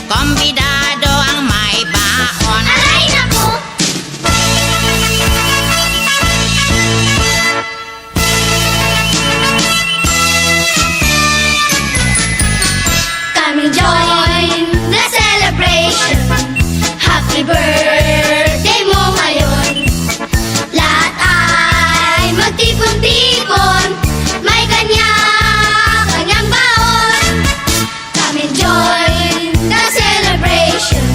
Kombidado ang may baon. Aray naku! Come and join the celebration. Happy birthday mo ngayon. Lahat ay magtipon-tipon, may kanya-kanyang baon. Come and join the celebration.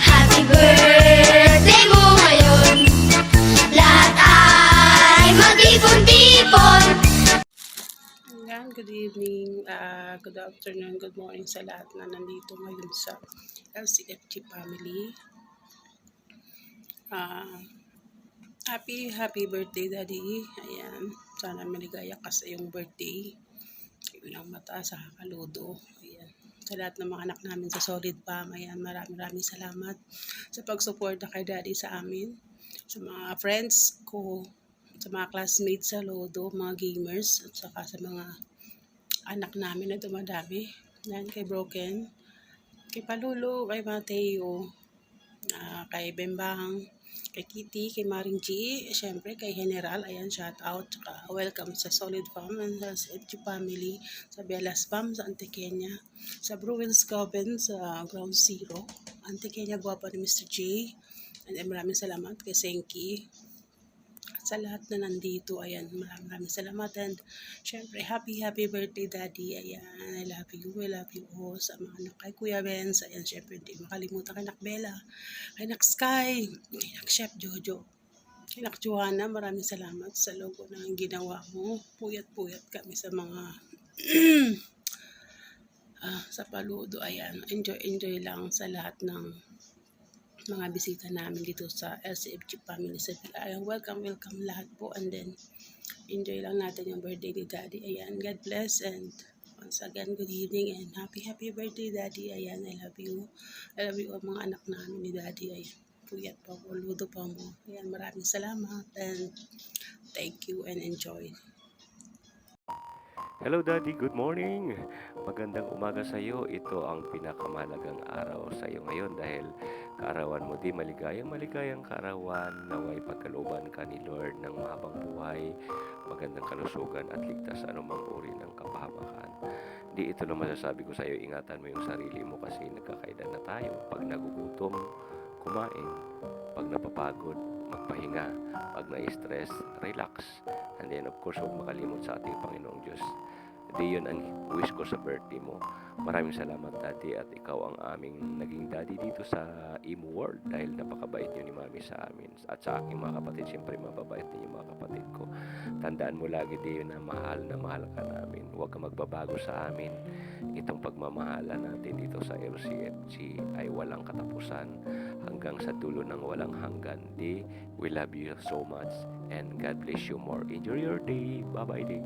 Happy birthday mo ngayon. Lahat ay magtipon-tipon. Ayan, good evening, good afternoon, good morning sa lahat na nandito ngayon sa LCFG family. Happy birthday, Daddy. Ayan, sana maligaya ka sa iyong birthday. Yun ang mataas sa kakaludo. Ayan, sa lahat ng mga anak namin sa Solid Fam. Ayan, maraming salamat sa pagsuporta kay Daddy sa amin, sa mga friends ko, sa mga classmates sa Lodo, mga gamers, at saka sa mga anak namin na dumadami. Yan, kay Broken, kay Palulo, kay Mateo, kay Bembang, kay Kitty, kay Maring G, syempre kay General. Ayan, shout out, saka welcome sa Solid Farm and sa SG family, sa Belas Farm, sa Antequeña, sa Bruins Coven, sa Ground Zero, Antequeña, guwapa ni Mr. J. And maraming salamat kay Senki, sa lahat na nandito. Ayan, maraming salamat. And syempre, happy birthday, Daddy. Ayan, I love you all. Sa mga anak kay Kuya Benz. Ayan, syempre, hindi makalimutan kay Nak Bella, kay Nak Sky, kay Nak Chef Jojo, kay Nak Joanna. Maraming salamat sa logo na ginawa mo. Puyat kami sa mga sa Paludo. Ayan, enjoy lang sa lahat ng mga bisita namin dito sa LCFG family sa Ayan, welcome lahat po, and then enjoy lang natin yung birthday ni Daddy. Ayan, God bless, and once again, good evening and happy birthday, Daddy. Ayan, I love you all mga anak namin ni Daddy. Ayan, puyat pa mo, ludo pa mo. Ayan, maraming salamat and thank you and enjoy. Hello Daddy, good morning! Magandang umaga sa iyo. Ito ang pinakamahalagang araw sa iyo ngayon dahil kaarawan mo di maligayang kaarawan. Naway pagkalooban ka ni Lord ng mahabang buhay, magandang kalusugan at ligtas sa anumang uri ng kapahamakan. Di ito na masasabi ko sa iyo, ingatan mo yung sarili mo kasi nagkakaedad na tayo. Pag nagugutom, kumain. Pag napapagod, magpahinga. Pag na-stress, relax. And then of course, huwag makalimot sa ating Panginoong Diyos. Di yun ang wish ko sa birthday mo. Maraming salamat, Daddy, at ikaw ang aming naging daddy dito sa Imo World dahil napakabait niyo ni Mami sa amin at sa aking mga kapatid. Siyempre mababait din yung mga kapatid ko. Tandaan mo lagi, di yun na mahal ka namin. Huwag ka magbabago sa amin. Itong pagmamahala natin dito sa LCFG ay walang katapusan hanggang sa dulo ng walang hanggan. We love you so much and God bless you more. Enjoy your day. Bye-bye, day.